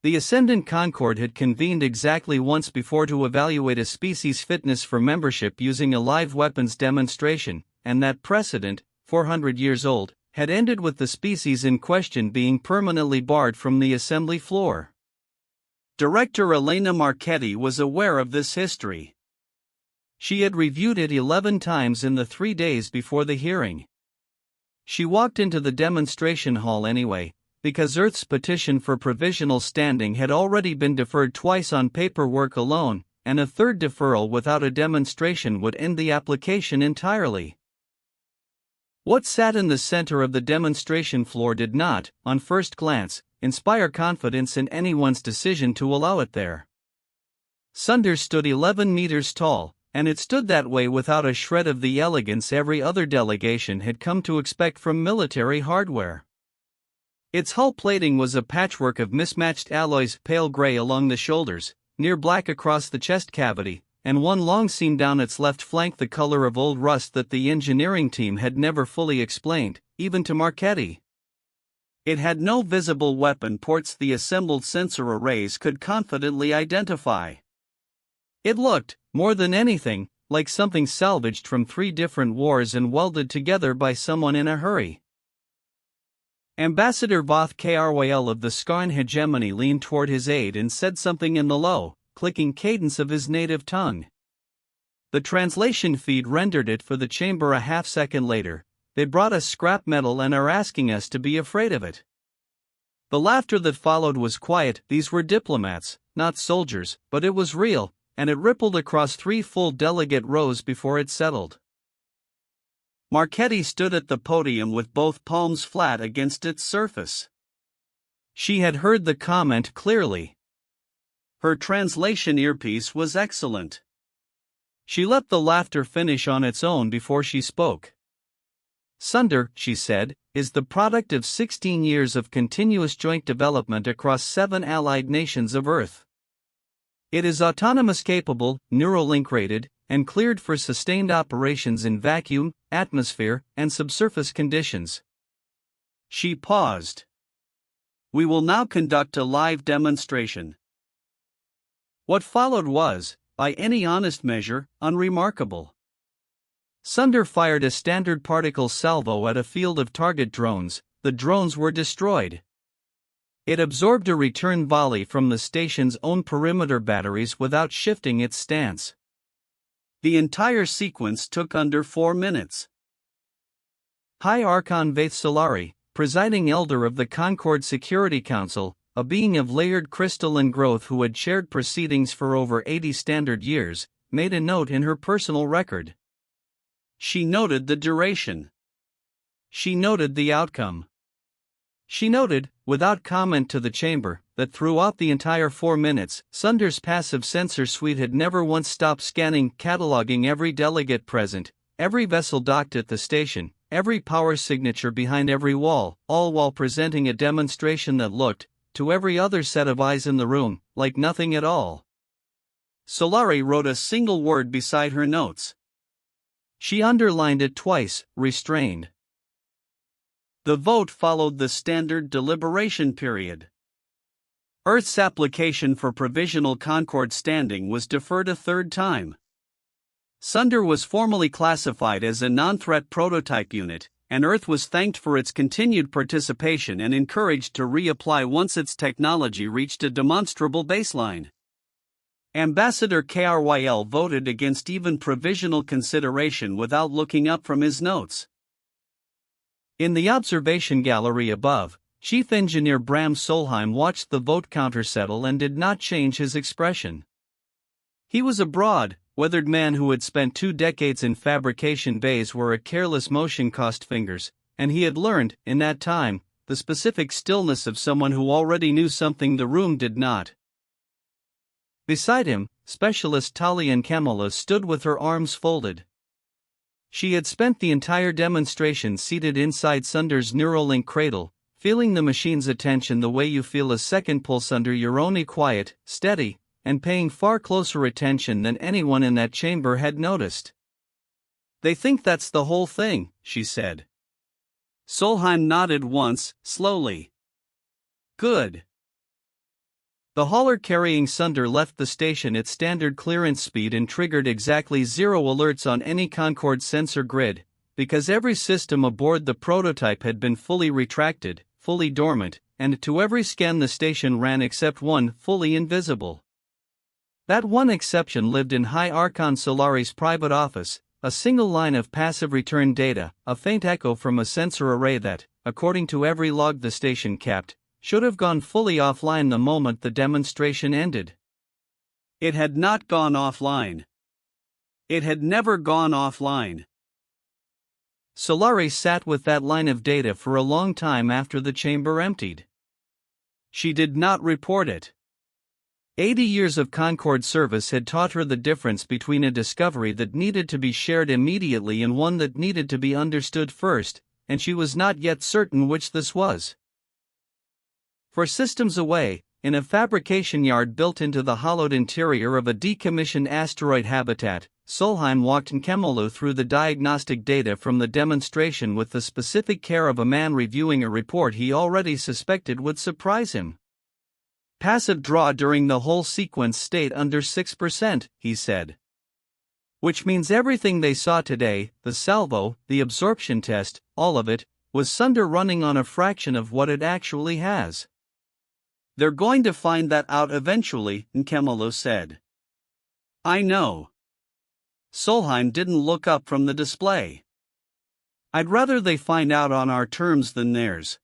The Ascendant Concord had convened exactly once before to evaluate a species' fitness for membership using a live weapons demonstration, and that precedent, 400 years old, had ended with the species in question being permanently barred from the assembly floor. Director Elena Marchetti was aware of this history. She had reviewed it 11 times in the 3 days before the hearing. She walked into the demonstration hall anyway, because Earth's petition for provisional standing had already been deferred twice on paperwork alone, and a third deferral without a demonstration would end the application entirely. What sat in the center of the demonstration floor did not, on first glance, inspire confidence in anyone's decision to allow it there. SUNDER stood 11 meters tall, and it stood that way without a shred of the elegance every other delegation had come to expect from military hardware. Its hull plating was a patchwork of mismatched alloys, pale gray along the shoulders, near black across the chest cavity, and one long seam down its left flank the color of old rust that the engineering team had never fully explained, even to Marchetti. It had no visible weapon ports the assembled sensor arrays could confidently identify. It looked, more than anything, like something salvaged from 3 different wars and welded together by someone in a hurry. Ambassador Voth Kryl of the Skarn Hegemony leaned toward his aide and said something in the low, clicking cadence of his native tongue. The translation feed rendered it for the chamber a half-second later. They brought us scrap metal and are asking us to be afraid of it. The laughter that followed was quiet. These were diplomats, not soldiers, but it was real, and it rippled across 3 full delegate rows before it settled. Marchetti stood at the podium with both palms flat against its surface. She had heard the comment clearly. Her translation earpiece was excellent. She let the laughter finish on its own before she spoke. SUNDER, she said, is the product of 16 years of continuous joint development across 7 allied nations of Earth. It is autonomous capable, Neuralink rated, and cleared for sustained operations in vacuum, atmosphere, and subsurface conditions. She paused. We will now conduct a live demonstration. What followed was, by any honest measure, unremarkable. SUNDER fired a standard particle salvo at a field of target drones. The drones were destroyed. It absorbed a return volley from the station's own perimeter batteries without shifting its stance. The entire sequence took under 4 minutes. High Archon Vaith Solari, presiding elder of the Concord Security Council, a being of layered crystalline growth who had chaired proceedings for over 80 standard years, made a note in her personal record. She noted the duration. She noted the outcome. She noted, without comment to the chamber, that throughout the entire 4 minutes, SUNDER's passive sensor suite had never once stopped scanning, cataloging every delegate present, every vessel docked at the station, every power signature behind every wall, all while presenting a demonstration that looked, to every other set of eyes in the room, like nothing at all. Solari wrote a single word beside her notes. She underlined it twice, restrained. The vote followed the standard deliberation period. Earth's application for provisional Concord standing was deferred a 3rd time. SUNDER was formally classified as a non-threat prototype unit, and Earth was thanked for its continued participation and encouraged to reapply once its technology reached a demonstrable baseline. Ambassador Kryl voted against even provisional consideration without looking up from his notes. In the observation gallery above, Chief Engineer Bram Solheim watched the vote counter settle and did not change his expression. He was a broad, weathered man who had spent 2 decades in fabrication bays where a careless motion cost fingers, and he had learned, in that time, the specific stillness of someone who already knew something the room did not. Beside him, Specialist Talian Kamala stood with her arms folded. She had spent the entire demonstration seated inside SUNDER's Neuralink cradle, feeling the machine's attention the way you feel a second pulse under your own, quiet, steady, and paying far closer attention than anyone in that chamber had noticed. They think that's the whole thing, she said. Solheim nodded once, slowly. Good. The hauler carrying Sunder left the station at standard clearance speed and triggered exactly 0 alerts on any Concord sensor grid, because every system aboard the prototype had been fully retracted, fully dormant, and to every scan the station ran except one, fully invisible. That one exception lived in High Archon Solari's private office, a single line of passive return data, a faint echo from a sensor array that, according to every log the station kept, should have gone fully offline the moment the demonstration ended. It had not gone offline. It had never gone offline. Solari sat with that line of data for a long time after the chamber emptied. She did not report it. 80 years of Concord service had taught her the difference between a discovery that needed to be shared immediately and one that needed to be understood first, and she was not yet certain which this was. For systems away, in a fabrication yard built into the hollowed interior of a decommissioned asteroid habitat, Solheim walked Nkemolu through the diagnostic data from the demonstration with the specific care of a man reviewing a report he already suspected would surprise him. Passive draw during the whole sequence stayed under 6%, he said. Which means everything they saw today, the salvo, the absorption test, all of it, was Sunder running on a fraction of what it actually has. They're going to find that out eventually, Nkemolu said. I know. Solheim didn't look up from the display. I'd rather they find out on our terms than theirs.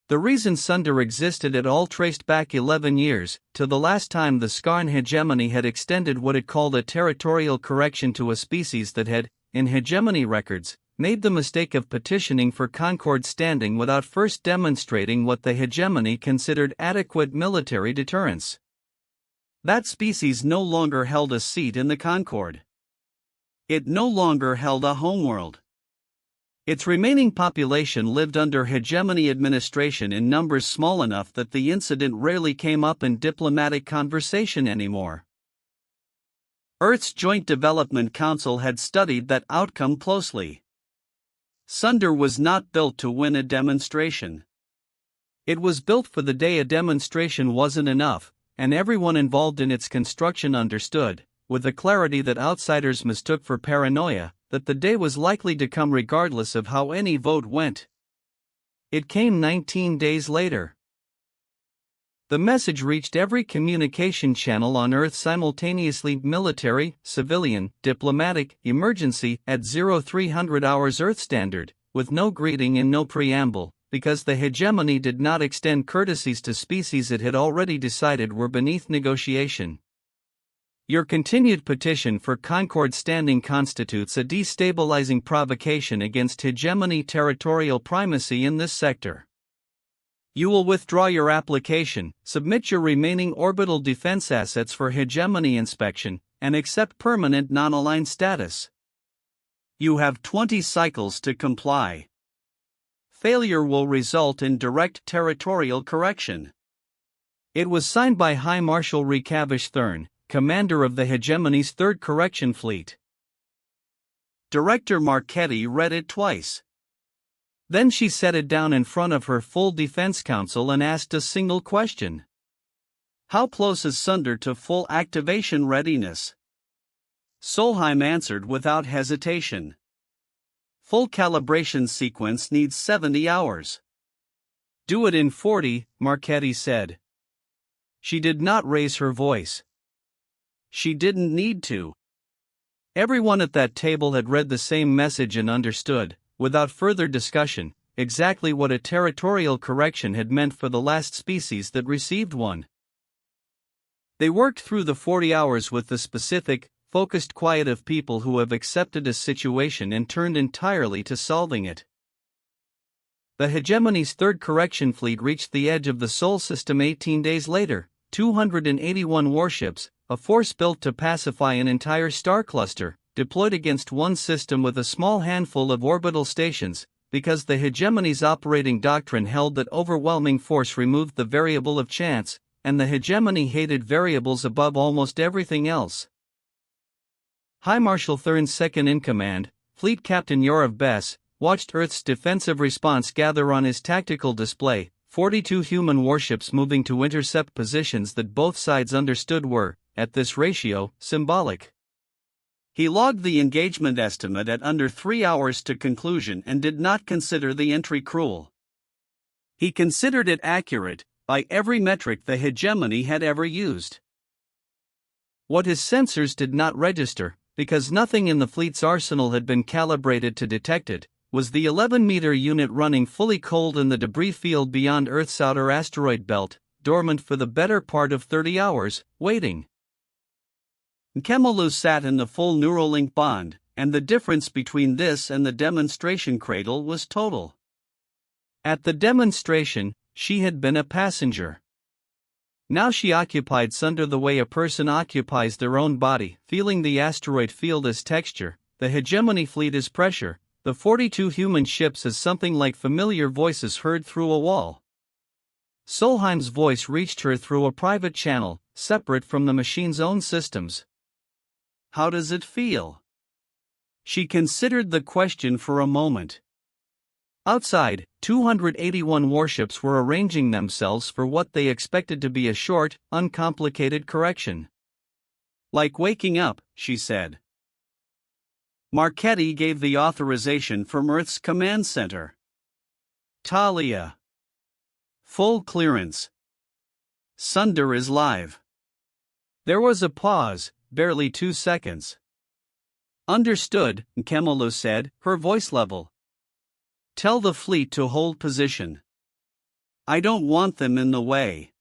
The reason Sunder existed at all traced back 11 years, to the last time the Skarn hegemony had extended what it called a territorial correction to a species that had, in hegemony records, made the mistake of petitioning for Concord standing without first demonstrating what the hegemony considered adequate military deterrence. That species no longer held a seat in the Concord. It no longer held a homeworld. Its remaining population lived under hegemony administration in numbers small enough that the incident rarely came up in diplomatic conversation anymore. Earth's Joint Development Council had studied that outcome closely. Sunder was not built to win a demonstration. It was built for the day a demonstration wasn't enough, and everyone involved in its construction understood, with a clarity that outsiders mistook for paranoia, that the day was likely to come regardless of how any vote went. It came 19 days later. The message reached every communication channel on Earth simultaneously: military, civilian, diplomatic, emergency, at 0300 hours Earth Standard, with no greeting and no preamble, because the hegemony did not extend courtesies to species it had already decided were beneath negotiation. Your continued petition for Concord standing constitutes a destabilizing provocation against hegemony territorial primacy in this sector. You will withdraw your application, submit your remaining orbital defense assets for hegemony inspection, and accept permanent non-aligned status. You have 20 cycles to comply. Failure will result in direct territorial correction. It was signed by High Marshal Recavish Thurn, commander of the hegemony's 3rd Correction Fleet. Director Marchetti read it twice. Then she set it down in front of her full defense council and asked a single question. How close is Sunder to full activation readiness? Solheim answered without hesitation. Full calibration sequence needs 70 hours. Do it in 40, Marchetti said. She did not raise her voice. She didn't need to. Everyone at that table had read the same message and understood, without further discussion, exactly what a territorial correction had meant for the last species that received one. They worked through the 40 hours with the specific, focused quiet of people who have accepted a situation and turned entirely to solving it. The hegemony's 3rd Correction Fleet reached the edge of the Sol system 18 days later, 281 warships, a force built to pacify an entire star cluster, deployed against one system with a small handful of orbital stations, because the hegemony's operating doctrine held that overwhelming force removed the variable of chance, and the hegemony hated variables above almost everything else. High Marshal Thurn's second-in-command, Fleet Captain Yorav Bess, watched Earth's defensive response gather on his tactical display, 42 human warships moving to intercept positions that both sides understood were, at this ratio, symbolic. He logged the engagement estimate at under 3 hours to conclusion and did not consider the entry cruel. He considered it accurate, by every metric the Hegemony had ever used. What his sensors did not register, because nothing in the fleet's arsenal had been calibrated to detect it, was the 11-meter unit running fully cold in the debris field beyond Earth's outer asteroid belt, dormant for the better part of 30 hours, waiting. Nkemolu sat in the full Neuralink bond, and the difference between this and the demonstration cradle was total. At the demonstration, she had been a passenger. Now she occupied SUNDER the way a person occupies their own body, feeling the asteroid field as texture, the Hegemony fleet as pressure, the 42 human ships as something like familiar voices heard through a wall. Solheim's voice reached her through a private channel, separate from the machine's own systems. How does it feel? She considered the question for a moment. Outside, 281 warships were arranging themselves for what they expected to be a short, uncomplicated correction. Like waking up, she said. Marchetti gave the authorization from Earth's command center. Talia. Full clearance. SUNDER is live. There was a pause, barely 2 seconds. Understood, Nkemolu said, her voice level. Tell the fleet to hold position. I don't want them in the way.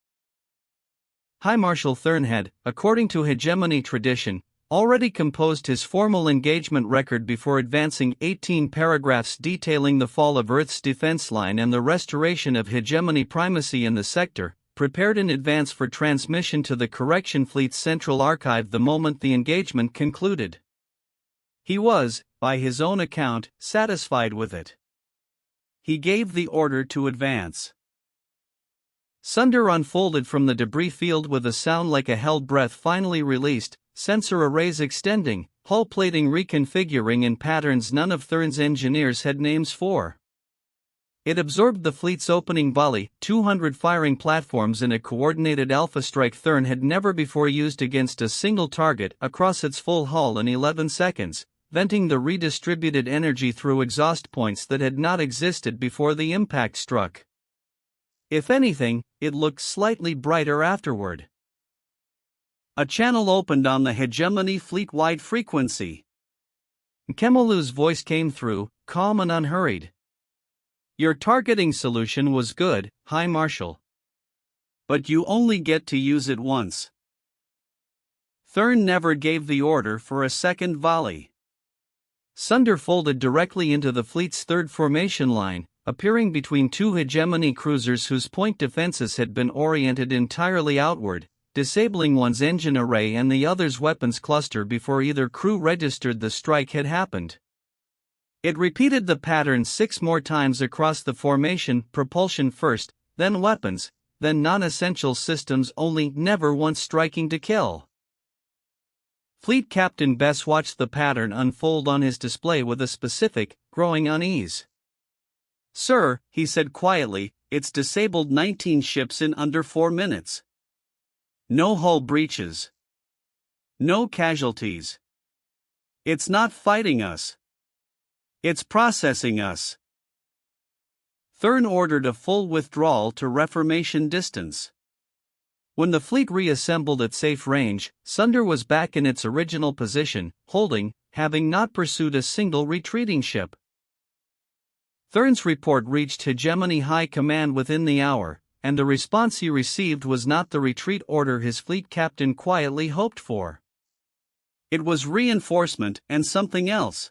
High Marshal Thurn had, according to Hegemony tradition, already composed his formal engagement record before advancing 18 paragraphs detailing the fall of Earth's defense line and the restoration of Hegemony primacy in the sector, prepared in advance for transmission to the Correction Fleet's Central Archive the moment the engagement concluded. He was, by his own account, satisfied with it. He gave the order to advance. SUNDER unfolded from the debris field with a sound like a held breath finally released, sensor arrays extending, hull plating reconfiguring in patterns none of Thurn's engineers had names for. It absorbed the fleet's opening volley, 200 firing platforms in a coordinated alpha strike Thurn had never before used against a single target across its full hull in 11 seconds, venting the redistributed energy through exhaust points that had not existed before the impact struck. If anything, it looked slightly brighter afterward. A channel opened on the Hegemony fleet-wide frequency. Nkemolu's voice came through, calm and unhurried. Your targeting solution was good, High Marshal. But you only get to use it once. Thurn never gave the order for a second volley. SUNDER folded directly into the fleet's third formation line, appearing between two Hegemony cruisers whose point defenses had been oriented entirely outward, disabling one's engine array and the other's weapons cluster before either crew registered the strike had happened. It repeated the pattern 6 more times across the formation, propulsion first, then weapons, then non-essential systems only, never once striking to kill. Fleet Captain Bess watched the pattern unfold on his display with a specific, growing unease. Sir, he said quietly, it's disabled 19 ships in under 4 minutes. No hull breaches. No casualties. It's not fighting us. It's processing us. Thurn ordered a full withdrawal to reformation distance. When the fleet reassembled at safe range, SUNDER was back in its original position, holding, having not pursued a single retreating ship. Thurn's report reached Hegemony High Command within the hour, and the response he received was not the retreat order his fleet captain quietly hoped for. It was reinforcement and something else.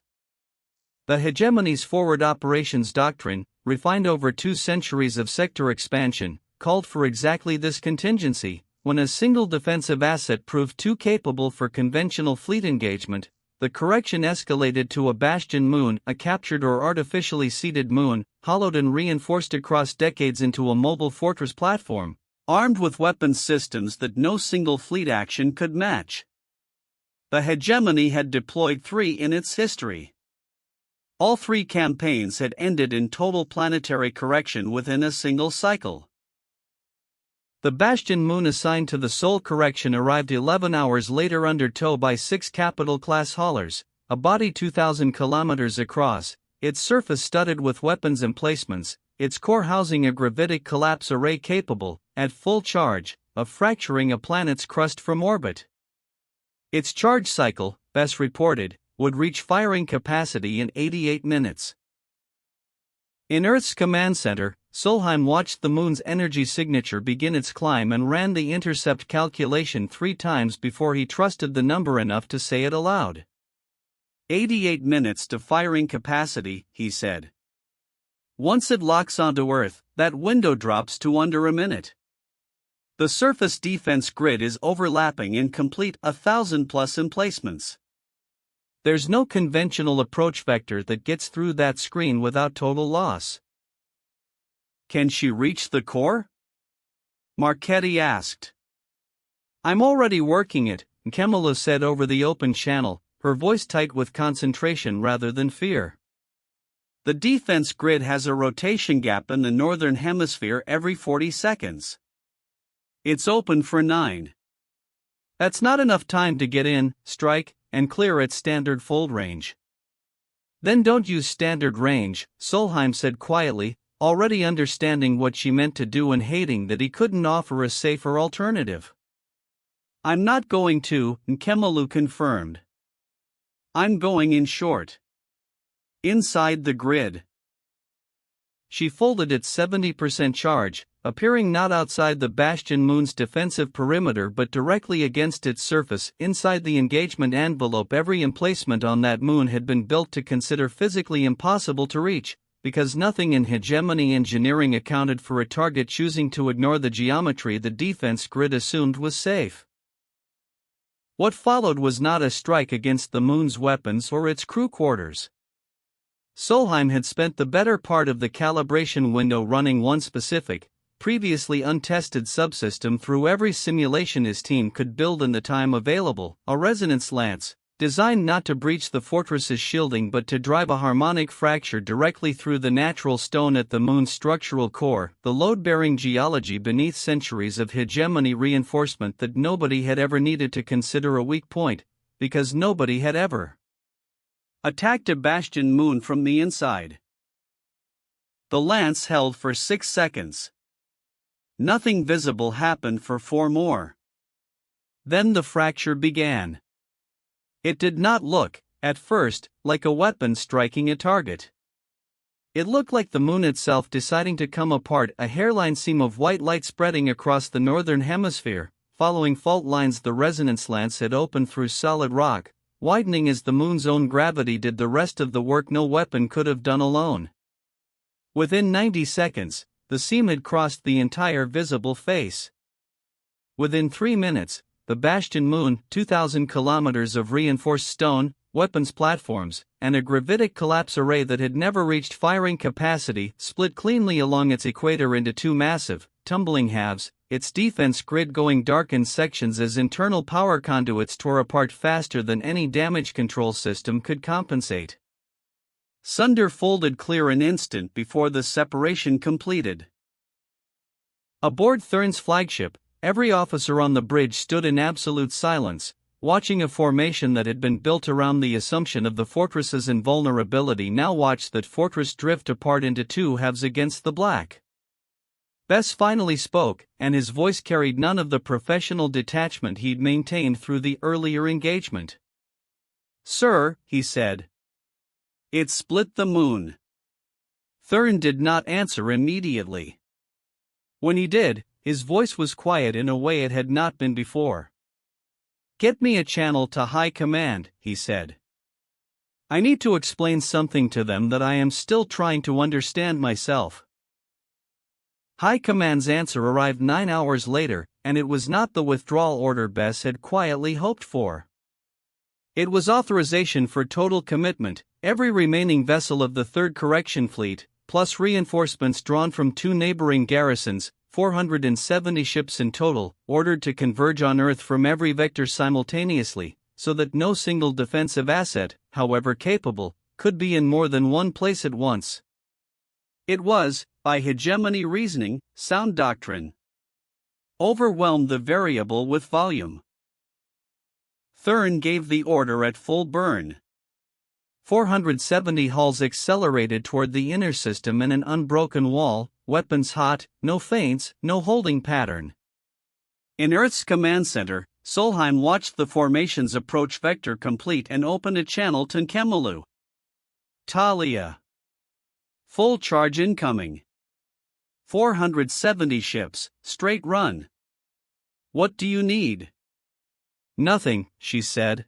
The Hegemony's forward operations doctrine, refined over 2 centuries of sector expansion, called for exactly this contingency. When a single defensive asset proved too capable for conventional fleet engagement, the correction escalated to a Bastion moon, a captured or artificially seeded moon, hollowed and reinforced across decades into a mobile fortress platform, armed with weapons systems that no single fleet action could match. The Hegemony had deployed 3 in its history. All 3 campaigns had ended in total planetary correction within a single cycle. The Bastion moon assigned to the Sol correction arrived 11 hours later under tow by 6 capital-class haulers, a body 2,000 kilometers across, its surface studded with weapons emplacements, its core housing a gravitic collapse array capable, at full charge, of fracturing a planet's crust from orbit. Its charge cycle, Bess reported, would reach firing capacity in 88 minutes. In Earth's command center, Solheim watched the moon's energy signature begin its climb and ran the intercept calculation 3 times before he trusted the number enough to say it aloud. 88 minutes to firing capacity, he said. Once it locks onto Earth, that window drops to under a minute. The surface defense grid is overlapping and complete 1,000+ emplacements. There's no conventional approach vector that gets through that screen without total loss. Can she reach the core? Marchetti asked. I'm already working it, Kemala said over the open channel, her voice tight with concentration rather than fear. The defense grid has a rotation gap in the northern hemisphere every 40 seconds. It's open for 9. That's not enough time to get in, strike, and clear at standard fold range. Then don't use standard range, Solheim said quietly, already understanding what she meant to do and hating that he couldn't offer a safer alternative. I'm not going to, Nkemalu confirmed. I'm going in short. Inside the grid. She folded its 70% charge, appearing not outside the Bastion moon's defensive perimeter but directly against its surface inside the engagement envelope. Every emplacement on that moon had been built to consider physically impossible to reach, because nothing in hegemony engineering accounted for a target choosing to ignore the geometry the defense grid assumed was safe. What followed was not a strike against the moon's weapons or its crew quarters. Solheim had spent the better part of the calibration window running one specific, previously untested subsystem through every simulation his team could build in the time available, a resonance lance, designed not to breach the fortress's shielding but to drive a harmonic fracture directly through the natural stone at the moon's structural core, the load-bearing geology beneath centuries of hegemony reinforcement that nobody had ever needed to consider a weak point, because nobody had ever attacked a Bastion moon from the inside. The lance held for 6 seconds. Nothing visible happened for 4 more. Then the fracture began. It did not look, at first, like a weapon striking a target. It looked like the moon itself deciding to come apart, a hairline seam of white light spreading across the northern hemisphere, following fault lines the resonance lance had opened through solid rock, widening as the moon's own gravity did the rest of the work no weapon could have done alone. Within 90 seconds, the seam had crossed the entire visible face. Within 3 minutes, the Bastion moon, 2,000 kilometers of reinforced stone, weapons platforms, and a gravitic collapse array that had never reached firing capacity, split cleanly along its equator into 2 massive, tumbling halves, its defense grid going dark in sections as internal power conduits tore apart faster than any damage control system could compensate. Sunder folded clear an instant before the separation completed. Aboard Thurn's flagship, every officer on the bridge stood in absolute silence, watching a formation that had been built around the assumption of the fortress's invulnerability now watched that fortress drift apart into 2 halves against the black. Bess finally spoke, and his voice carried none of the professional detachment he'd maintained through the earlier engagement. "Sir," he said. "It split the moon." Thurn did not answer immediately. When he did, his voice was quiet in a way it had not been before. "Get me a channel to High Command," he said. "I need to explain something to them that I am still trying to understand myself." High Command's answer arrived 9 hours later, and it was not the withdrawal order Bess had quietly hoped for. It was authorization for total commitment, every remaining vessel of the 3rd Correction Fleet, plus reinforcements drawn from 2 neighboring garrisons, 470 ships in total, ordered to converge on Earth from every vector simultaneously, so that no single defensive asset, however capable, could be in more than one place at once. It was, by hegemony reasoning, sound doctrine. Overwhelmed the variable with volume. Thurn gave the order at full burn. 470 hulls accelerated toward the inner system in an unbroken wall, weapons hot, no feints, no holding pattern. In Earth's command center, Solheim watched the formation's approach vector complete and opened a channel to Nkemulu. Talia. Full charge incoming. 470 ships, straight run. What do you need? Nothing, she said.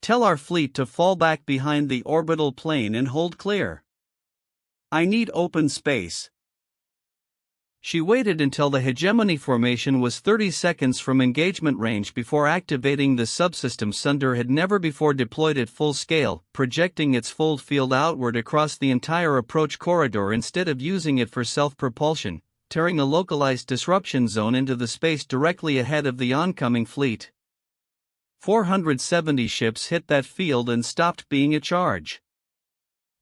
Tell our fleet to fall back behind the orbital plane and hold clear. I need open space. She waited until the Hegemony formation was 30 seconds from engagement range before activating the subsystem. SUNDER had never before deployed at full scale, projecting its full field outward across the entire approach corridor instead of using it for self-propulsion, tearing a localized disruption zone into the space directly ahead of the oncoming fleet. 470 ships hit that field and stopped being a charge.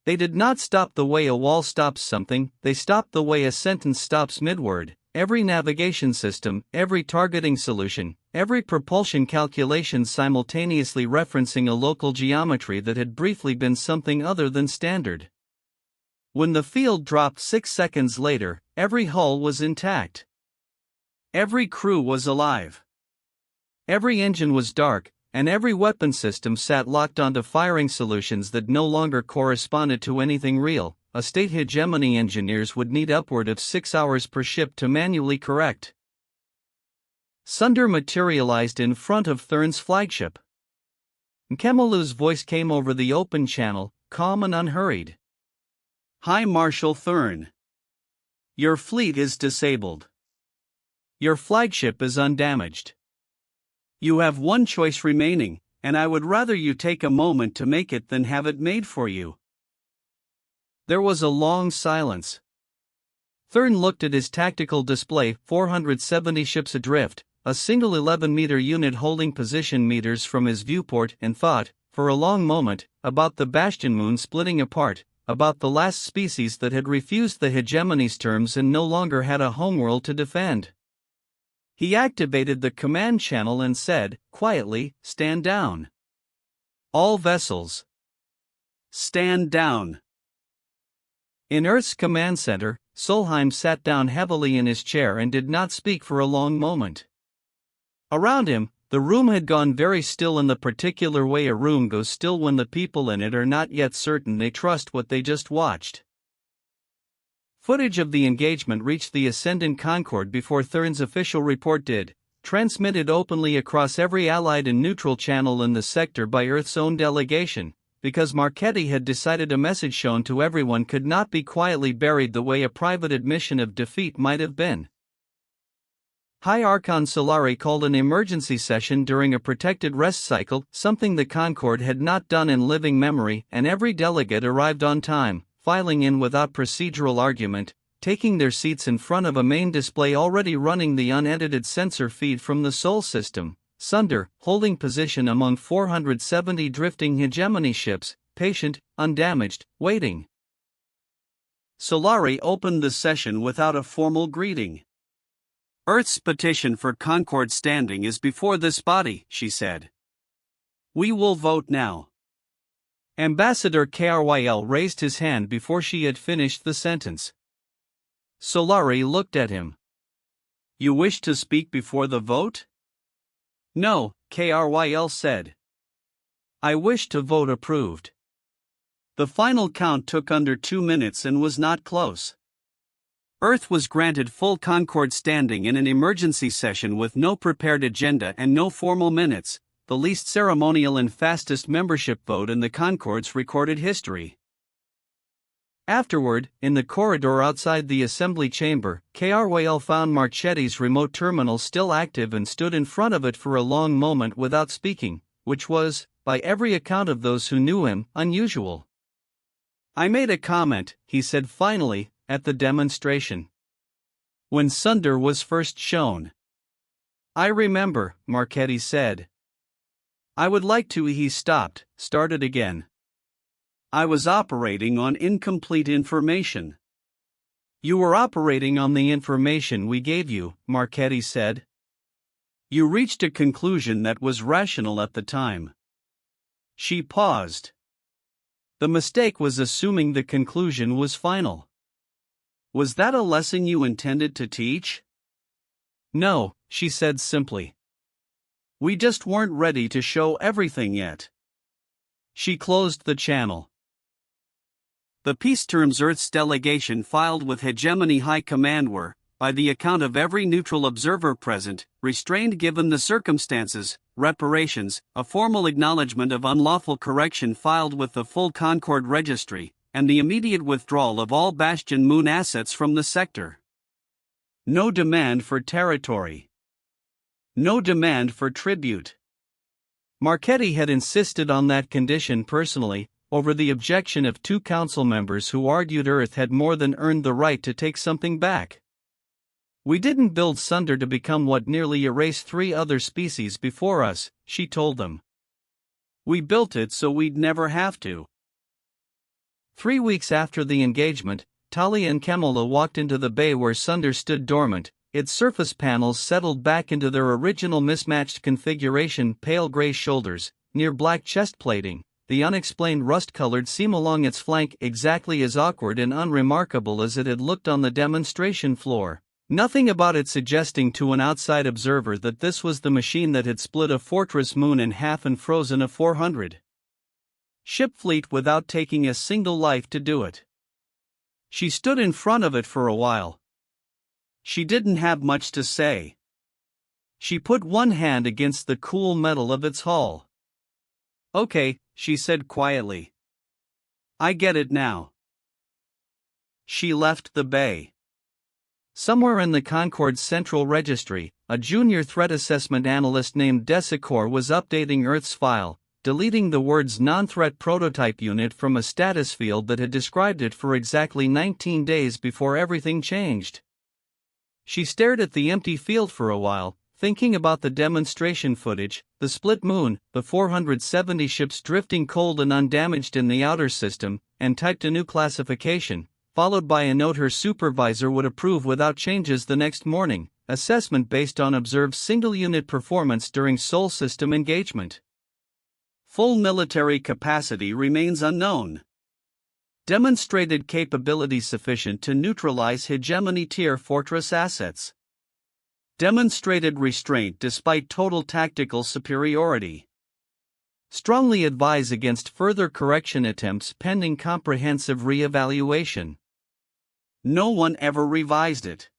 They did not stop the way a wall stops something, they stopped the way a sentence stops midword. Every navigation system, every targeting solution, every propulsion calculation simultaneously referencing a local geometry that had briefly been something other than standard. When the field dropped 6 seconds later, every hull was intact. Every crew was alive. Every engine was dark, and every weapon system sat locked onto firing solutions that no longer corresponded to anything real. A state hegemony engineers would need upward of 6 hours per ship to manually correct. SUNDER materialized in front of Thurn's flagship. Nkemulu's voice came over the open channel, calm and unhurried. High Marshal Thurn. Your fleet is disabled. Your flagship is undamaged. You have one choice remaining, and I would rather you take a moment to make it than have it made for you. There was a long silence. Thurn looked at his tactical display, 470 ships adrift, a single 11-meter unit holding position meters from his viewport, and thought, for a long moment, about the Bastion moon splitting apart, about the last species that had refused the hegemony's terms and no longer had a homeworld to defend. He activated the command channel and said, quietly, "Stand down. All vessels. Stand down." In Earth's command center, Solheim sat down heavily in his chair and did not speak for a long moment. Around him, the room had gone very still in the particular way a room goes still when the people in it are not yet certain they trust what they just watched. Footage of the engagement reached the Ascendant Concord before Thurn's official report did, transmitted openly across every Allied and neutral channel in the sector by Earth's own delegation, because Marchetti had decided a message shown to everyone could not be quietly buried the way a private admission of defeat might have been. High Archon Solari called an emergency session during a protected rest cycle, something the Concord had not done in living memory, and every delegate arrived on time, filing in without procedural argument, taking their seats in front of a main display already running the unedited sensor feed from the Sol system, SUNDER, holding position among 470 drifting hegemony ships, patient, undamaged, waiting. Solari opened the session without a formal greeting. Earth's petition for Concord standing is before this body, she said. We will vote now. Ambassador Kryl raised his hand before she had finished the sentence. Solari looked at him. You wish to speak before the vote? No, Kryl said. I wish to vote approved. The final count took under 2 minutes and was not close. Earth was granted full Concord standing in an emergency session with no prepared agenda and no formal minutes, the least ceremonial and fastest membership vote in the Concord's recorded history. Afterward, in the corridor outside the assembly chamber, Kryl found Marchetti's remote terminal still active and stood in front of it for a long moment without speaking, which was, by every account of those who knew him, unusual. I made a comment, he said finally, at the demonstration. When SUNDER was first shown. I remember, Marchetti said. I would like to. He stopped, started again. I was operating on incomplete information. You were operating on the information we gave you, Marchetti said. You reached a conclusion that was rational at the time. She paused. The mistake was assuming the conclusion was final. Was that a lesson you intended to teach? No, she said simply. We just weren't ready to show everything yet. She closed the channel. The peace terms Earth's delegation filed with Hegemony High Command were, by the account of every neutral observer present, restrained given the circumstances, reparations, a formal acknowledgement of unlawful correction filed with the full Concord registry, and the immediate withdrawal of all Bastion Moon assets from the sector. No demand for territory. No demand for tribute. Marchetti had insisted on that condition personally, over the objection of 2 council members who argued Earth had more than earned the right to take something back. We didn't build SUNDER to become what nearly erased 3 other species before us, she told them. We built it so we'd never have to. 3 weeks after the engagement, Talia and Kemola walked into the bay where SUNDER stood dormant, its surface panels settled back into their original mismatched configuration, pale gray shoulders, near black chest plating, the unexplained rust-colored seam along its flank exactly as awkward and unremarkable as it had looked on the demonstration floor. Nothing about it suggesting to an outside observer that this was the machine that had split a fortress moon in half and frozen a 400 ship fleet without taking a single life to do it. She stood in front of it for a while. She didn't have much to say. She put one hand against the cool metal of its hull. Okay, she said quietly. I get it now. She left the bay. Somewhere in the Concord's central registry, a junior threat assessment analyst named Desicor was updating Earth's file, deleting the words non-threat prototype unit from a status field that had described it for exactly 19 days before everything changed. She stared at the empty field for a while, thinking about the demonstration footage, the split moon, the 470 ships drifting cold and undamaged in the outer system, and typed a new classification, followed by a note her supervisor would approve without changes the next morning, assessment based on observed single-unit performance during Sol system engagement. Full military capacity remains unknown. Demonstrated capability sufficient to neutralize Hegemony tier fortress assets. Demonstrated restraint despite total tactical superiority. Strongly advise against further correction attempts pending comprehensive re-evaluation. No one ever revised it.